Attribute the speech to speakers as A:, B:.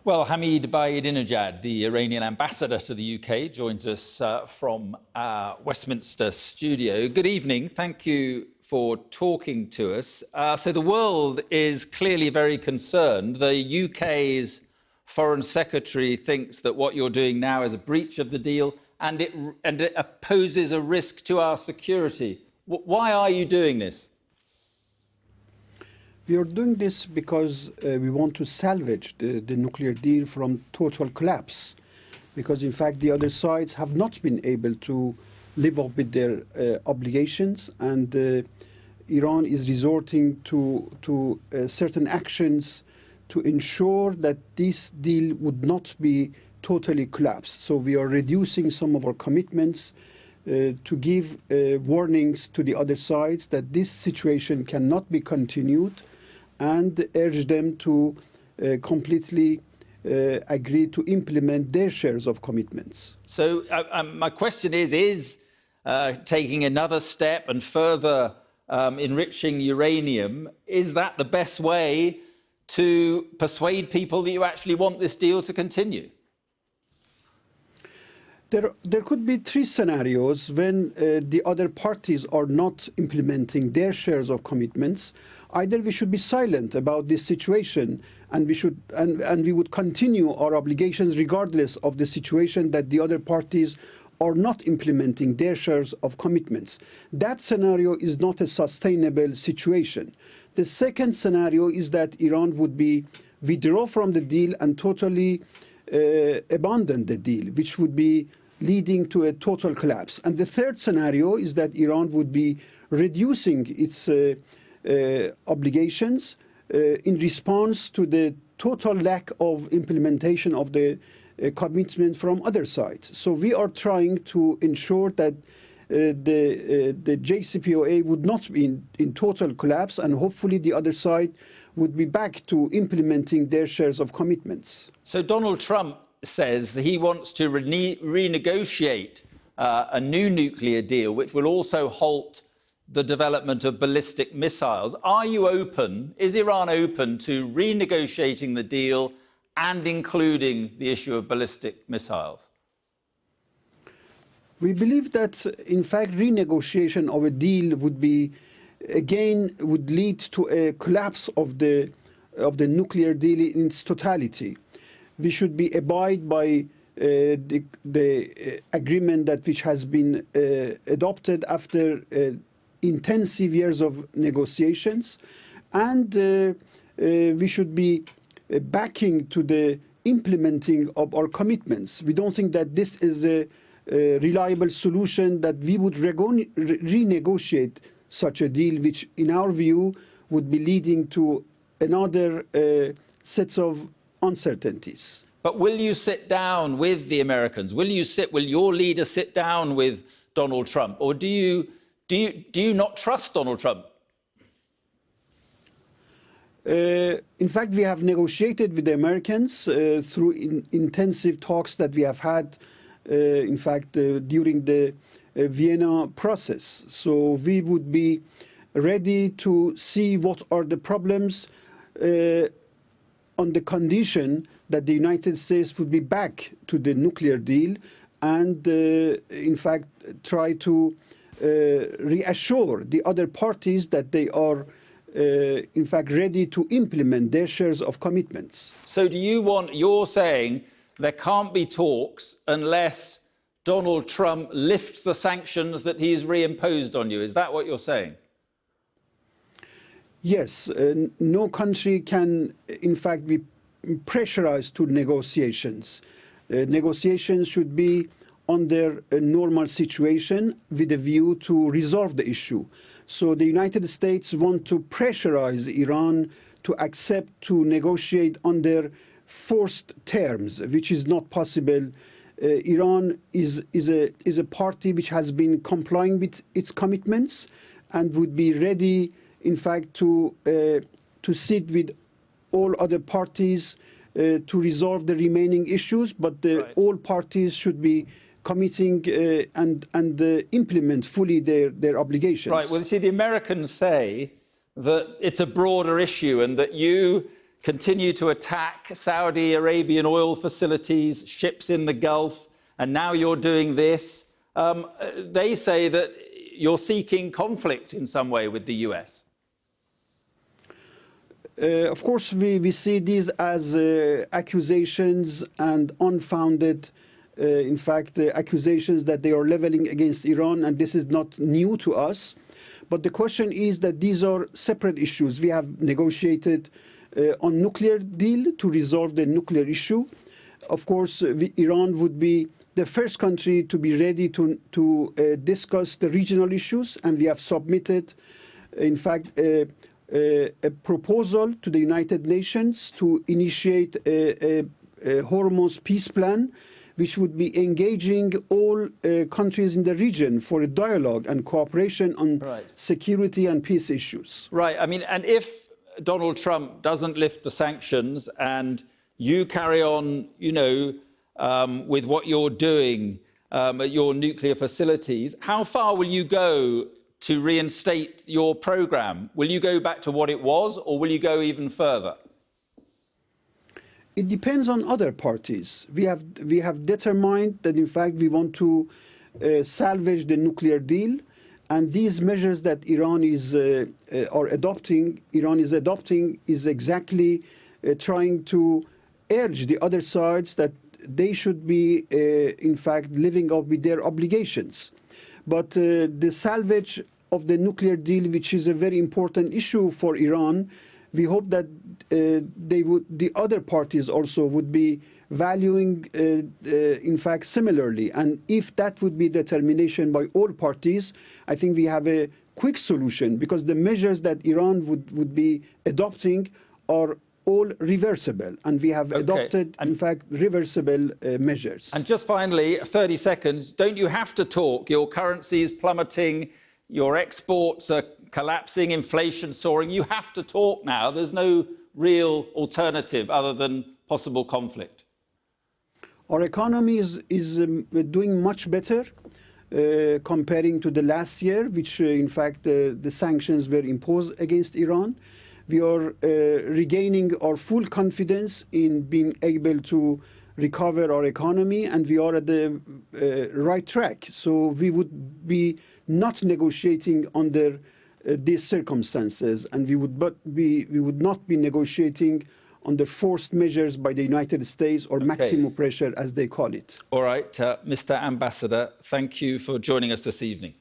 A: Well, Hamid Baeidinejad, the Iranian ambassador to the UK, joins us from our Westminster studio. Good evening. Thank you for talking to us. So the world is clearly very concerned. The UK's Foreign Secretary thinks that what you're doing now is a breach of the deal and it poses a risk to our security. Why are you doing this?
B: We are doing this because we want to salvage the nuclear deal from total collapse, because in fact the other sides have not been able to live up with their obligations, and Iran is resorting to certain actions to ensure that this deal would not be totally collapsed. So we are reducing some of our commitments to give warnings to the other sides that this situation cannot be continued, and urge them to completely agree to implement their shares of commitments.
A: So my question is taking another step and further enriching uranium, is that the best way to persuade people that you actually want this deal to continue?
B: There could be three scenarios when the other parties are not implementing their shares of commitments. Either we should be silent about this situation and we would continue our obligations regardless of the situation that the other parties are not implementing their shares of commitments. That scenario is not a sustainable situation. The second scenario is that Iran would withdraw from the deal and totally abandon the deal, which would be leading to a total collapse. And the third scenario is that Iran would be reducing its obligations in response to the total lack of implementation of the commitment from other sides. So we are trying to ensure that the JCPOA would not be in total collapse, and hopefully the other side would be back to implementing their shares of commitments.
A: So Donald Trump says that he wants to renegotiate a new nuclear deal, which will also halt the development of ballistic missiles. Are you open, is Iran open to renegotiating the deal and including the issue of ballistic missiles?
B: We believe that, in fact, renegotiation of a deal would lead to a collapse of the nuclear deal in its totality. We should abide by the agreement which has been adopted after intensive years of negotiations, and we should be backing to the implementing of our commitments. We don't think that this is a reliable solution, that we would renegotiate such a deal, which in our view would be leading to another sets of uncertainties.
A: But will you sit down with the Americans? Will your leader sit down with Donald Trump? Or do you not trust Donald Trump?
B: In fact, we have negotiated with the Americans through intensive talks that we have had, in fact, during the Vienna process. So we would be ready to see what are the problems on the condition that the United States would be back to the nuclear deal and, in fact, try to reassure the other parties that they are, in fact, ready to implement their shares of commitments.
A: So you're saying there can't be talks unless Donald Trump lifts the sanctions that he's reimposed on you. Is that what you're saying?
B: Yes, no country can, in fact, be pressurized to negotiations. Negotiations should be under a normal situation with a view to resolve the issue. So the United States want to pressurize Iran to accept to negotiate under forced terms, which is not possible. Iran is a party which has been complying with its commitments and would be ready, in fact, to sit with all other parties to resolve the remaining issues, but all parties should be committing and implement fully their obligations.
A: Right. Well, you see, the Americans say that it's a broader issue and that you continue to attack Saudi Arabian oil facilities, ships in the Gulf, and now you're doing this. They say that you're seeking conflict in some way with the US.
B: Of course, we see these as accusations and unfounded, in fact, accusations that they are leveling against Iran, and this is not new to us. But the question is that these are separate issues. We have negotiated on nuclear deal to resolve the nuclear issue. Of course, Iran would be the first country to be ready to discuss the regional issues, and we have submitted, in fact, a proposal to the United Nations to initiate a Hormuz peace plan, which would be engaging all countries in the region for a dialogue and cooperation on security and peace issues.
A: Right. I mean, and if Donald Trump doesn't lift the sanctions and you carry on, you know, with what you're doing at your nuclear facilities, how far will you go to reinstate your program? Will you go back to what it was, or will you go even further?
B: It depends on other parties. We have determined that, in fact, we want to salvage the nuclear deal, and these measures that Iran is adopting is exactly trying to urge the other sides that they should be, in fact, living up with their obligations. But the salvage of the nuclear deal, which is a very important issue for Iran, we hope that the other parties also would be valuing, in fact, similarly. And if that would be determination by all parties, I think we have a quick solution, because the measures that Iran would be adopting are all reversible, and we have adopted, in fact, reversible measures.
A: And just finally, 30 seconds, don't you have to talk? Your currency is plummeting, your exports are collapsing, inflation soaring. You have to talk now. There's no real alternative other than possible conflict.
B: Our economy is doing much better comparing to the last year, which, in fact, the sanctions were imposed against Iran. We are regaining our full confidence in being able to recover our economy, and we are at the right track. So we would be not negotiating under these circumstances, and we would not be negotiating under forced measures by the United States, or maximum pressure, as they call it.
A: All right, Mr. Ambassador, thank you for joining us this evening.